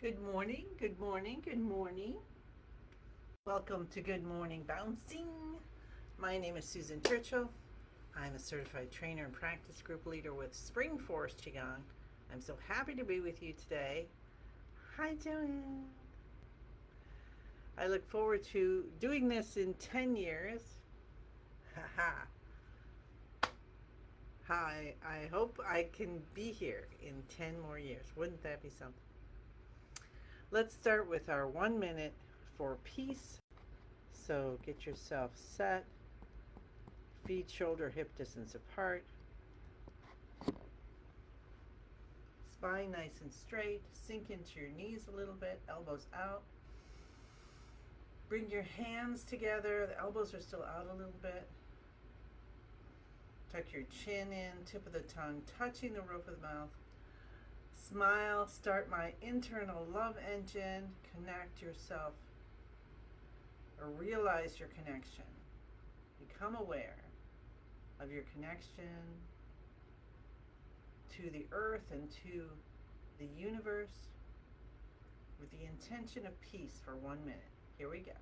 Good morning, good morning, good morning. Welcome to Good Morning Bouncing. My name is Susan Churchill. I'm a certified trainer and practice group leader with Spring Forest Qigong. I'm so happy to be with you today. Hi, Joanne. I look forward to doing this in 10 years. Haha. Hi, I hope I can be here in 10 more years. Wouldn't that be something? Let's start with our 1 minute for peace. So get yourself set, feet shoulder hip distance apart, spine nice and straight, sink into your knees a little bit, elbows out. Bring your hands together, the elbows are still out a little bit. Tuck your chin in, tip of the tongue touching the roof of the mouth. Smile, start my internal love engine, connect yourself or realize your connection. Become aware of your connection to the earth and to the universe with the intention of peace for 1 minute. Here we go.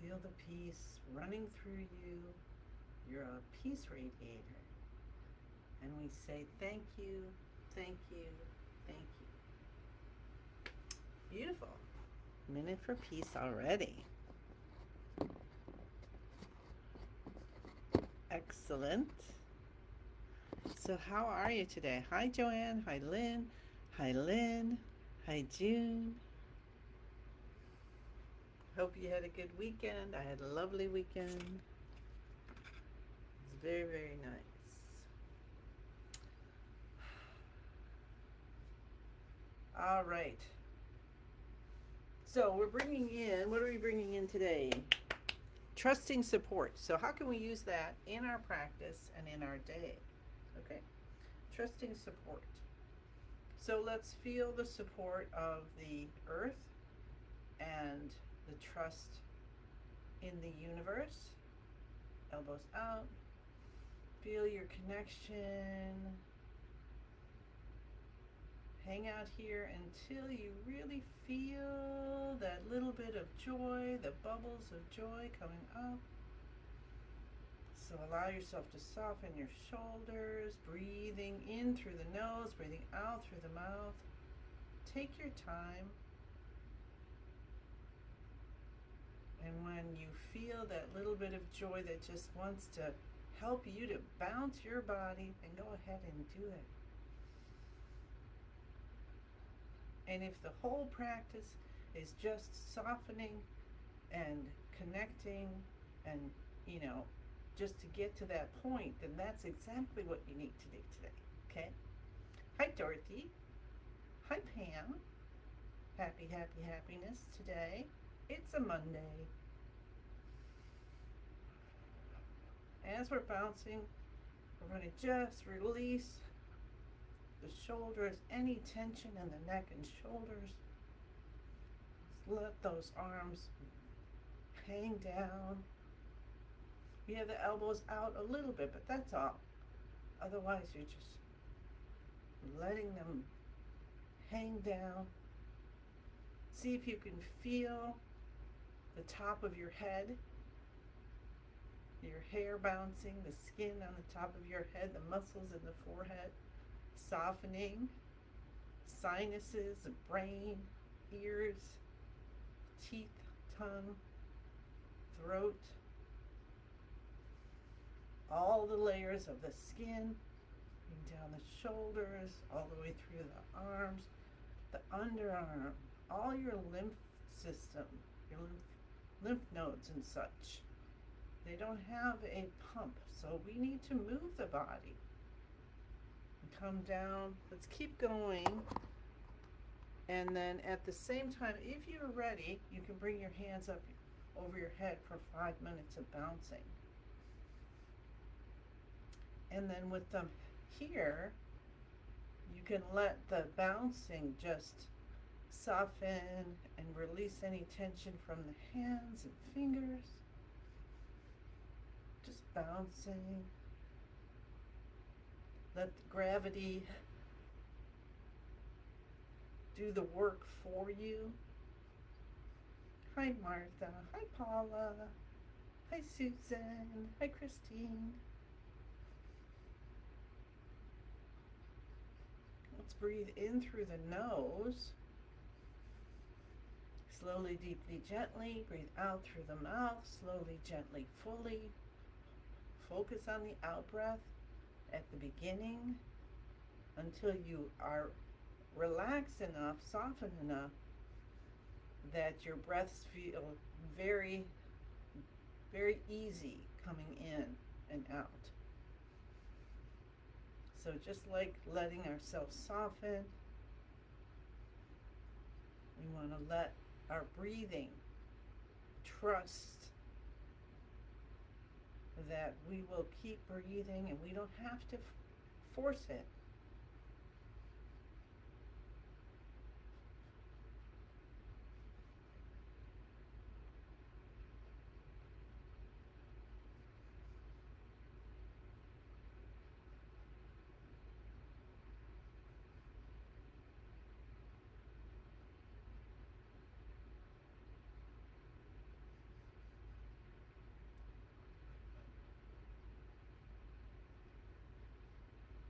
Feel the peace running through you. You're a peace radiator. And we say thank you, thank you, thank you. Beautiful. Minute for peace already. Excellent. So how are you today? Hi, Joanne. Hi, Lynn. Hi, Lynn. Hi, June. Hope you had a good weekend. I had a lovely weekend. It's very, very nice. All right. So we're bringing in, what are we bringing in today? Trusting support. So how can we use that in our practice and in our day? Okay. Trusting support. So let's feel the support of the earth and the trust in the universe. Elbows out. Feel your connection. Hang out here until you really feel that little bit of joy, the bubbles of joy coming up. So allow yourself to soften your shoulders, breathing in through the nose, breathing out through the mouth. Take your time. And when you feel that little bit of joy that just wants to help you to bounce your body, then go ahead and do it. And if the whole practice is just softening and connecting and, just to get to that point, then that's exactly what you need to do today, okay? Hi, Dorothy. Hi, Pam. Happy, happy, happiness today. It's a Monday. As we're bouncing, we're going to just release the shoulders, any tension in the neck and shoulders. Just let those arms hang down. We have the elbows out a little bit, but that's all. Otherwise, you're just letting them hang down. See if you can feel the top of your head, your hair bouncing, the skin on the top of your head, the muscles in the forehead, softening, sinuses, the brain, ears, teeth, tongue, throat, all the layers of the skin, Moving down the shoulders, all the way through the arms, the underarm, all your lymph system, your lymph nodes and such. They don't have a pump, so we need to move the body. And come down. Let's keep going. And then at the same time, if you're ready, you can bring your hands up over your head for 5 minutes of bouncing. And then with them here, you can let the bouncing just soften and release any tension from the hands and fingers. Just bouncing. Let the gravity do the work for you. Hi Martha, hi Paula, hi Susan, hi Christine. Let's breathe in through the nose. Slowly, deeply, gently. Breathe out through the mouth. Slowly, gently, fully. Focus on the out breath at the beginning until you are relaxed enough, soften enough that your breaths feel very, very easy coming in and out. So just like letting ourselves soften, we want to let our breathing trust that we will keep breathing and we don't have to force it.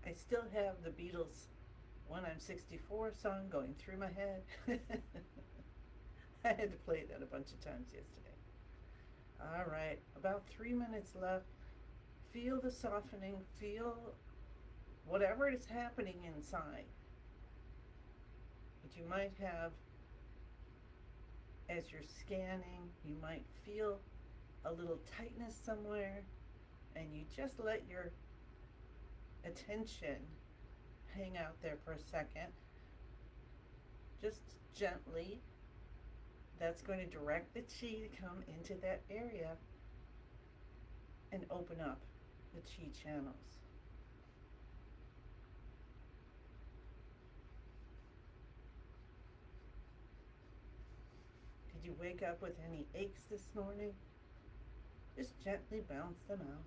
I still have the Beatles' When I'm 64 song going through my head. I had to play that a bunch of times yesterday. All right, about 3 minutes left. Feel the softening, feel whatever is happening inside. But you might have, as you're scanning, you might feel a little tightness somewhere, and you just let your attention hang out there for a second. Just gently. That's going to direct the chi to come into that area and open up the chi channels. Did you wake up with any aches this morning? Just gently bounce them out.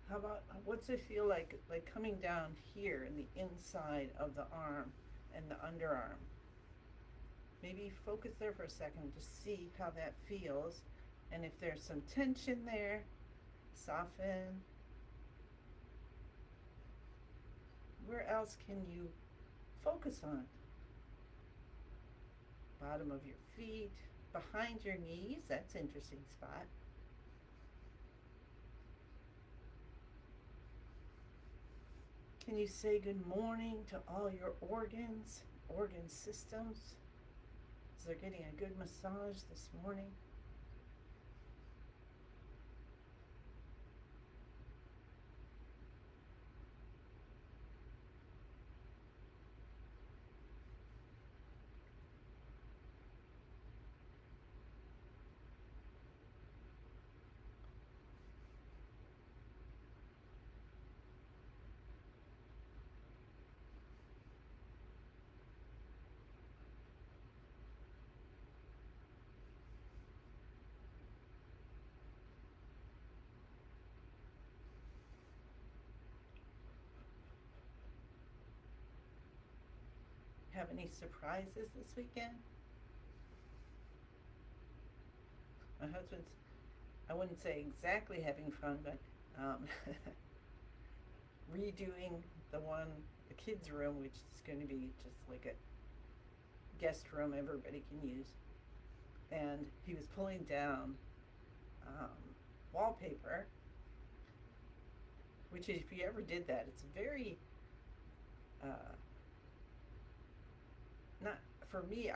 How about, what's it feel like coming down here in the inside of the arm and the underarm? Maybe focus there for a second to see how that feels. And if there's some tension there, soften. Where else can you focus on? Bottom of your feet, behind your knees, that's an interesting spot. Can you say good morning to all your organs, organ systems? So they're getting a good massage this morning. Have any surprises this weekend? My husband's, I wouldn't say exactly having fun, but redoing the kids' room, which is going to be just like a guest room everybody can use. And he was pulling down um, wallpaper, which if you ever did that, it's very, not, for me,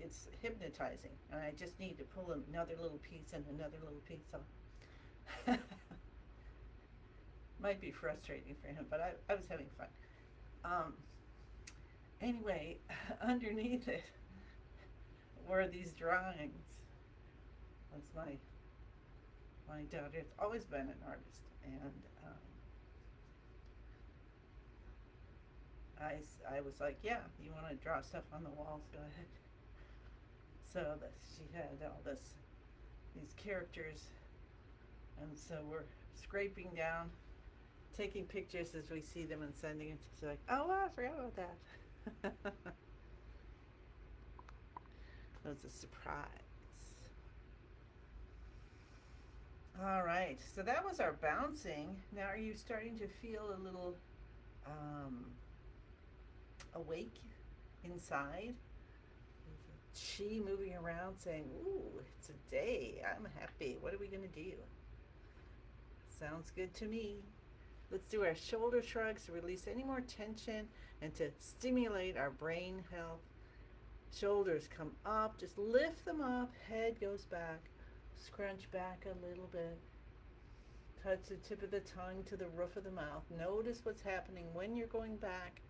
it's hypnotizing. And I just need to pull another little piece and another little piece off. Might be frustrating for him, but I was having fun. Anyway, underneath it were these drawings. That's my daughter's always been an artist, and I was like, yeah, you want to draw stuff on the walls, go ahead. So she had these characters, and so we're scraping down, taking pictures as we see them and sending it. She's like, oh, I forgot about that. It was a surprise. All right, so that was our bouncing. Now, are you starting to feel a little awake inside? Chi moving around saying, ooh, it's a day. I'm happy. What are we going to do? Sounds good to me. Let's do our shoulder shrugs to release any more tension and to stimulate our brain health. Shoulders come up, just lift them up, head goes back, scrunch back a little bit. Touch the tip of the tongue to the roof of the mouth. Notice what's happening when you're going back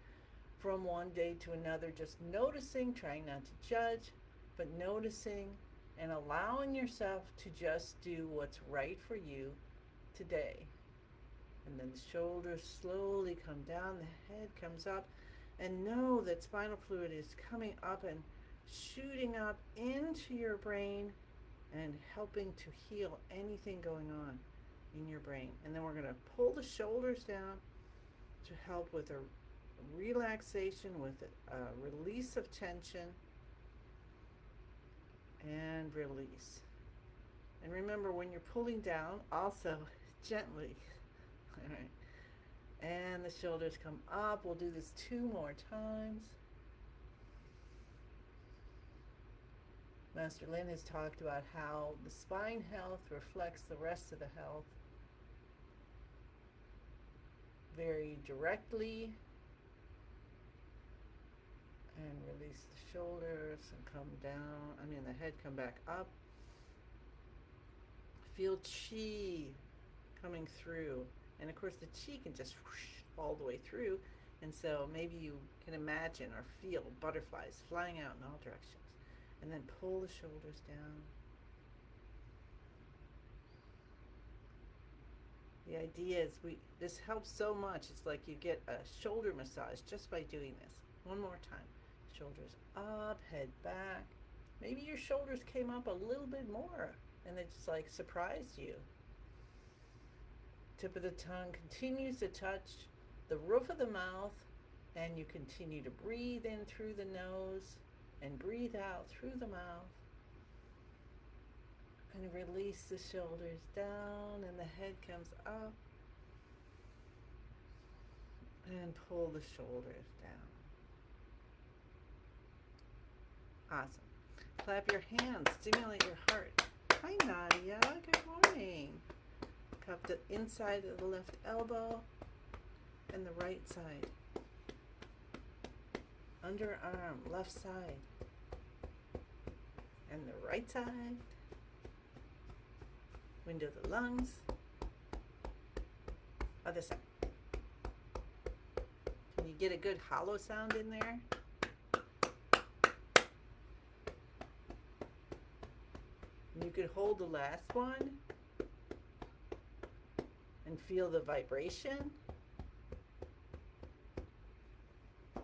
from one day to another. Just noticing, trying not to judge, but noticing and allowing yourself to just do what's right for you today. And then the shoulders slowly come down, the head comes up, and know that spinal fluid is coming up and shooting up into your brain and helping to heal anything going on in your brain. And then we're going to pull the shoulders down to help with a relaxation, with a release of tension, and release. And remember, when you're pulling down, also gently. All right. And the shoulders come up. We'll do this 2 more times. Master Lin has talked about how the spine health reflects the rest of the health very directly. And release the shoulders and come down. The head come back up. Feel chi coming through. And of course the chi can just whoosh all the way through. And so maybe you can imagine or feel butterflies flying out in all directions. And then pull the shoulders down. The idea is this helps so much. It's like you get a shoulder massage just by doing this. One more time. Shoulders up, head back. Maybe your shoulders came up a little bit more and it just like surprised you. Tip of the tongue continues to touch the roof of the mouth, and you continue to breathe in through the nose and breathe out through the mouth. And release the shoulders down, and the head comes up. And pull the shoulders down. Awesome. Clap your hands, stimulate your heart. Hi Nadia, good morning. Cup the inside of the left elbow and the right side. Underarm, left side. And the right side. Window of the lungs. Other side. Can you get a good hollow sound in there? And you could hold the last one and feel the vibration. I'm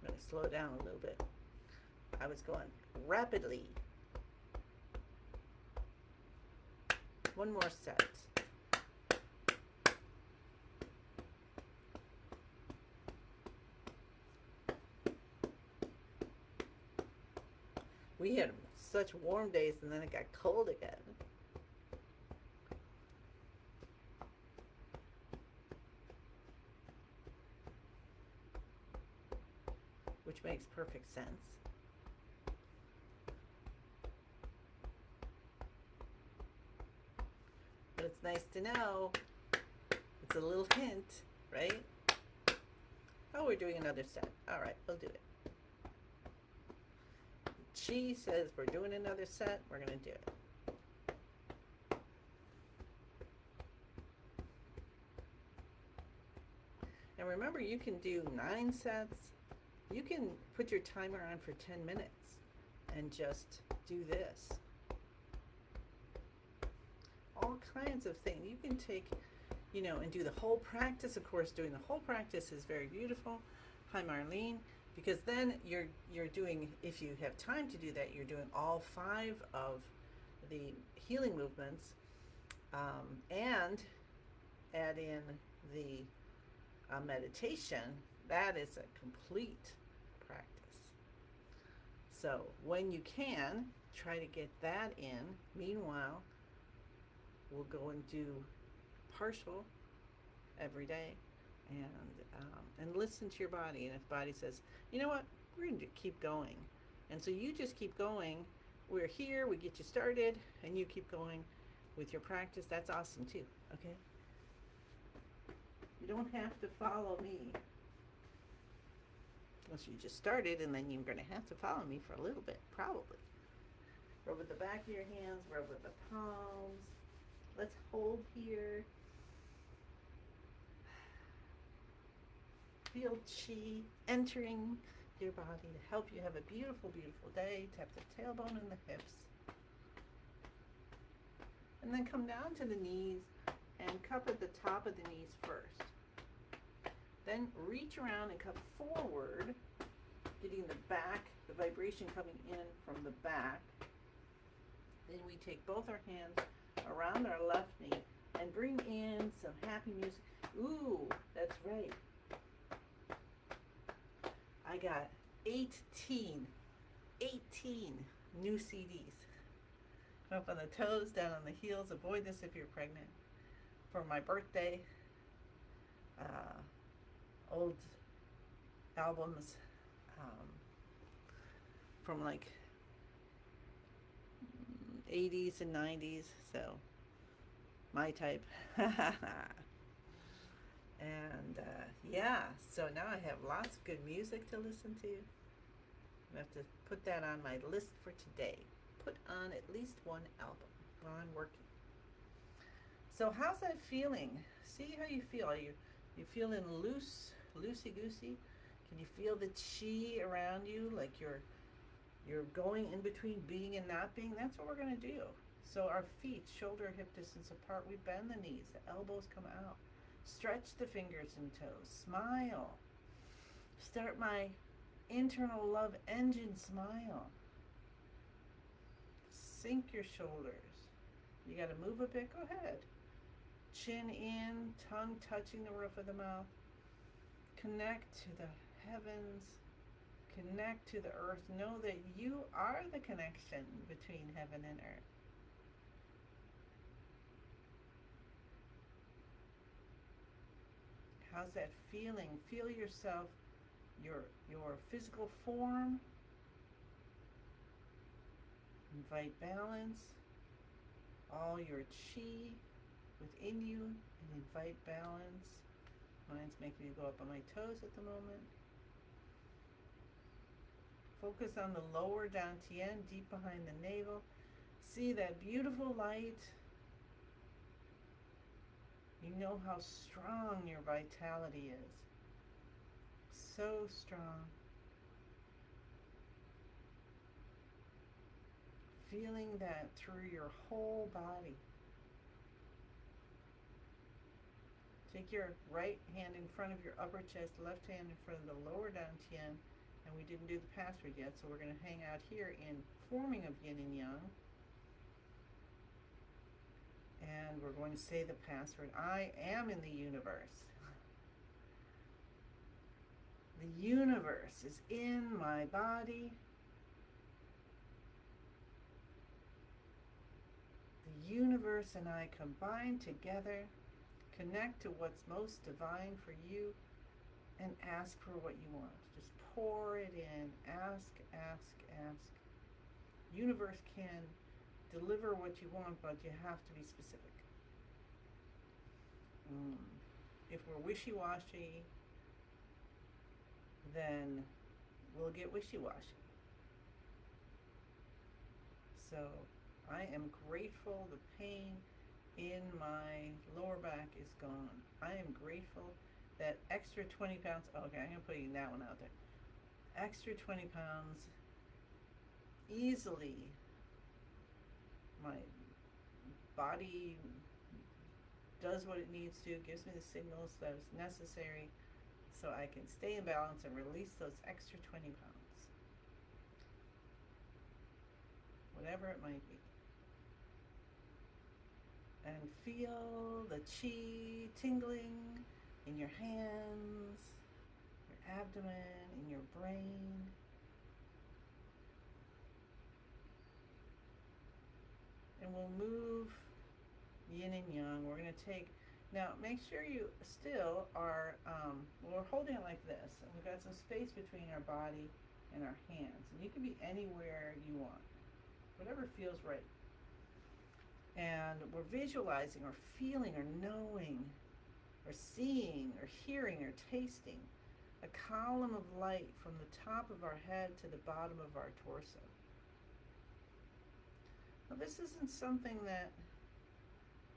going to slow down a little bit. I was going rapidly. One more set. We had such warm days and then it got cold again. which makes perfect sense. But it's nice to know. It's a little hint, right? Oh, we're doing another set. All right, we'll do it. She says we're doing another set. We're going to do it. And remember, you can do 9 sets. You can put your timer on for 10 minutes and just do this. All kinds of things. You can take, you know, and do the whole practice. Of course, doing the whole practice is very beautiful. Hi, Marlene. Because then you're doing, if you have time to do that, you're doing all 5 of the healing movements, and add in the meditation. That is a complete practice. So when you can, try to get that in. Meanwhile, we'll go and do partial every day, and listen to your body. And if body says, you know what, we're going to keep going, and so you just keep going. We're here, we get you started, and you keep going with your practice. That's awesome too. Okay, you don't have to follow me unless you just started, and then you're going to have to follow me for a little bit, probably. Rub with the back of your hands, rub with the palms. Let's hold here. Feel chi entering your body to help you have a beautiful, beautiful day. Tap the tailbone and the hips. And then come down to the knees and cup at the top of the knees first. Then reach around and cup forward, getting the back, the vibration coming in from the back. Then we take both our hands around our left knee and bring in some happy music. Ooh, that's right. I got 18 new CDs. Up on the toes, down on the heels. Avoid this if you're pregnant. For my birthday, old albums from like 80s and 90s, so my type. And yeah, so now I have lots of good music to listen to. I have to put that on my list for today. Put on at least one album while I'm working. So how's that feeling? See how you feel. Are you feeling loose, loosey-goosey? Can you feel the chi around you, like you're going in between being and not being? That's what we're going to do. So our feet, shoulder, hip distance apart. We bend the knees. The elbows come out. Stretch the fingers and toes. Smile. Start my internal love engine smile. Sink your shoulders. You got to move a bit? Go ahead. Chin in, tongue touching the roof of the mouth. Connect to the heavens. Connect to the earth. Know that you are the connection between heaven and earth. How's that feeling? Feel yourself, your physical form. Invite balance. All your chi within you, and invite balance. Mine's making me go up on my toes at the moment. Focus on the lower dantian, deep behind the navel. See that beautiful light. You know how strong your vitality is. So strong. Feeling that through your whole body. Take your right hand in front of your upper chest, left hand in front of the lower dantian, and we didn't do the password yet, so we're going to hang out here in forming of yin and yang. And we're going to say the password. I am in the universe. The universe is in my body. The universe and I combine together, connect to what's most divine for you, and ask for what you want. Just pour it in. Ask, ask, ask. Universe can deliver what you want, but you have to be specific. If we're wishy-washy, then we'll get wishy-washy. So I am grateful the pain in my lower back is gone. I am grateful that extra 20 pounds, okay, I'm going to put that one out there. Extra 20 pounds easily, my body does what it needs to, gives me the signals that is necessary so I can stay in balance and release those extra 20 pounds. Whatever it might be. And feel the chi tingling in your hands, your abdomen, in your brain. And we'll move yin and yang. We're going to take, now make sure you still are, we're holding it like this. And we've got some space between our body and our hands. And you can be anywhere you want, whatever feels right. And we're visualizing or feeling or knowing or seeing or hearing or tasting a column of light from the top of our head to the bottom of our torso. Now this isn't something that,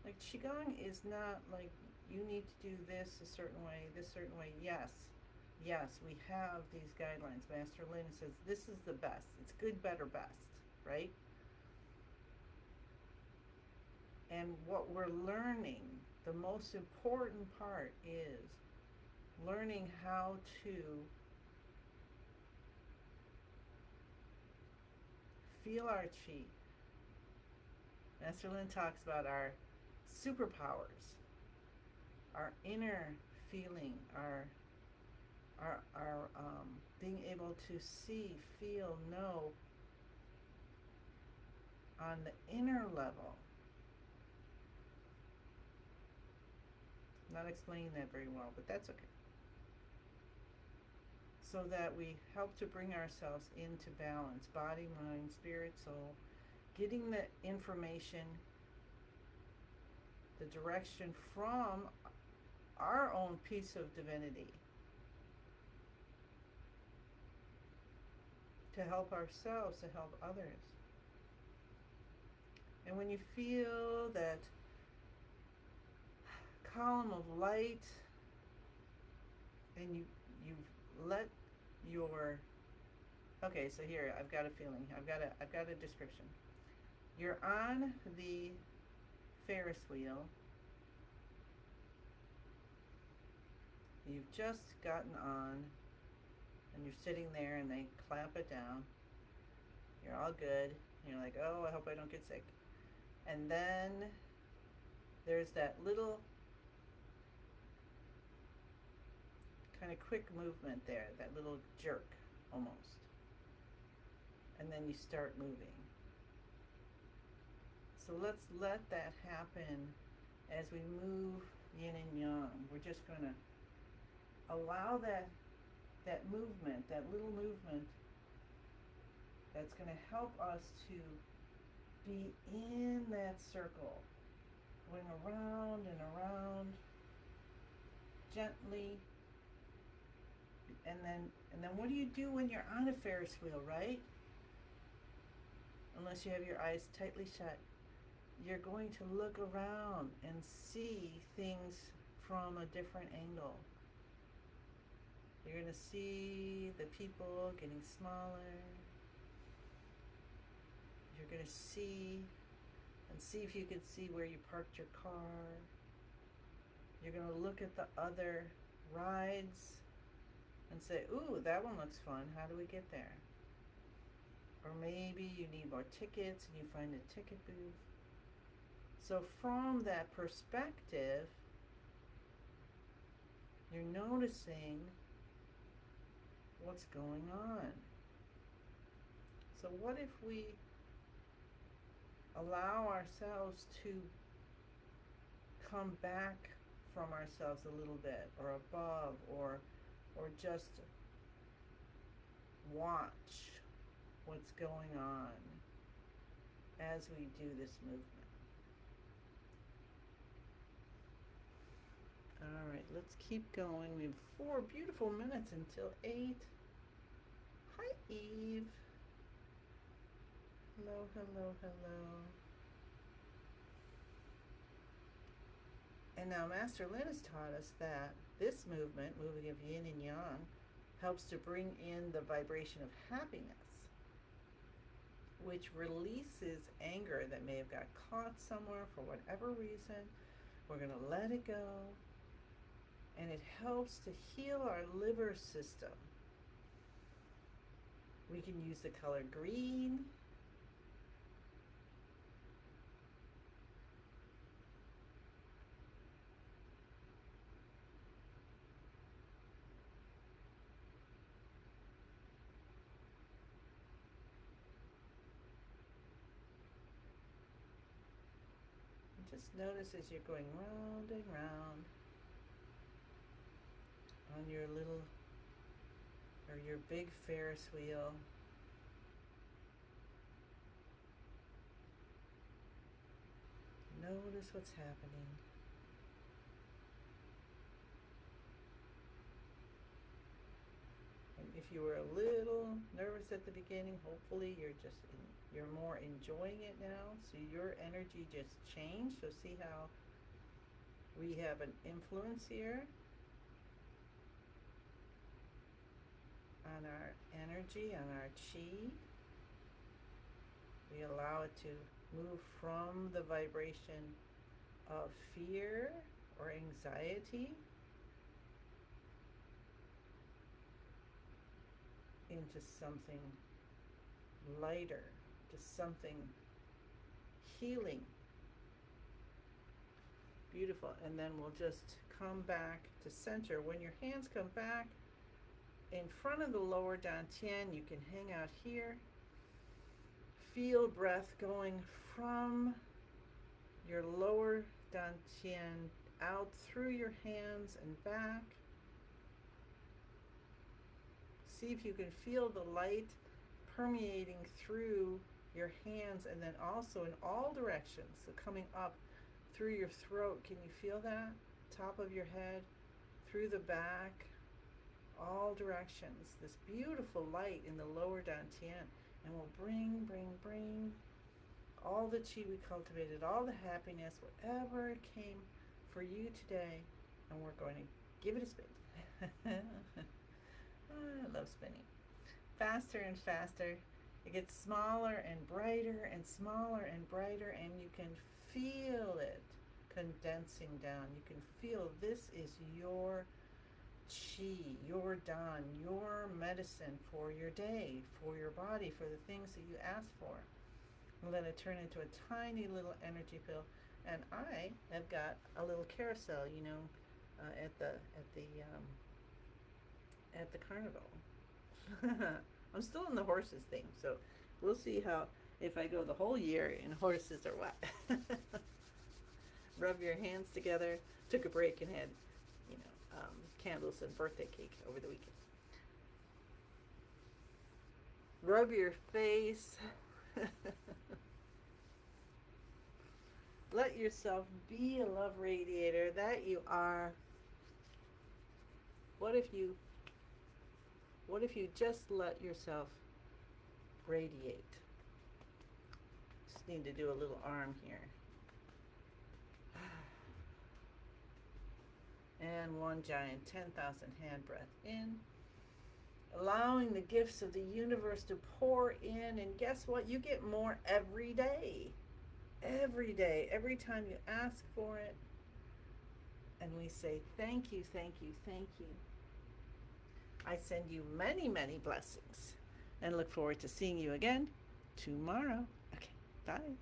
like Qigong is not like you need to do this a certain way, this certain way. Yes, we have these guidelines. Master Lin says this is the best. It's good, better, best, right? And what we're learning, the most important part is learning how to feel our chi. Master Lin talks about our superpowers, our inner feeling, our being able to see, feel, know on the inner level. I'm not explaining that very well, but that's okay. So that we help to bring ourselves into balance, body, mind, spirit, soul, getting the information, the direction from our own piece of divinity to help ourselves, to help others. And when you feel that column of light and you let your, okay, so here I've got a feeling, I've got a description. You're on the Ferris wheel. You've just gotten on and you're sitting there and they clamp it down. You're all good. You're like, oh, I hope I don't get sick. And then there's that little kind of quick movement there, that little jerk almost. And then you start moving. So let's let that happen as we move yin and yang. We're just going to allow that movement, that little movement that's going to help us to be in that circle, going around and around gently. And then what do you do when you're on a Ferris wheel, right? Unless you have your eyes tightly shut, you're going to look around and see things from a different angle. You're going to see the people getting smaller. You're going to see if you can see where you parked your car. You're going to look at the other rides and say, ooh, that one looks fun. How do we get there? Or maybe you need more tickets and you find a ticket booth. So from that perspective, you're noticing what's going on. So what if we allow ourselves to come back from ourselves a little bit, or above, or or just watch what's going on as we do this movement. All right, let's keep going. We have 4 beautiful minutes until 8. Hi, Eve. Hello, hello, hello. And now Master Lin has taught us that this movement, moving of yin and yang, helps to bring in the vibration of happiness, which releases anger that may have got caught somewhere for whatever reason. We're going to let it go. And it helps to heal our liver system. We can use the color green. And just notice as you're going round and round on your little, or your big Ferris wheel. Notice what's happening. And if you were a little nervous at the beginning, hopefully you're more enjoying it now. So your energy just changed. So see how we have an influence here on our energy, on our chi. We allow it to move from the vibration of fear or anxiety into something lighter, to something healing. Beautiful. And then we'll just come back to center. When your hands come back in front of the lower dantian, you can hang out here. Feel breath going from your lower dantian out through your hands and back. See if you can feel the light permeating through your hands and then also in all directions. So coming up through your throat. Can you feel that? Top of your head, through the back, all directions. This beautiful light in the lower dantian. And we'll bring all the chi we cultivated, all the happiness, whatever came for you today. And we're going to give it a spin. I love spinning. Faster and faster. It gets smaller and brighter and smaller and brighter, and you can feel it condensing down. You can feel this is your chi, your dan, your medicine for your day, for your body, for the things that you ask for. And let it turn into a tiny little energy pill. And I have got a little carousel, you know, at the carnival. I'm still in the horses thing, so we'll see how, if I go the whole year in horses or what. Rub your hands together. Took a break and had, you know, candles and birthday cake over the weekend. Rub your face. Let yourself be a love radiator that you are. What if you just let yourself radiate? Just need to do a little arm here. And one giant 10,000 hand breath in. Allowing the gifts of the universe to pour in. And guess what? You get more every day. Every day. Every time you ask for it. And we say, thank you, thank you, thank you. I send you many, many blessings. And look forward to seeing you again tomorrow. Okay, bye.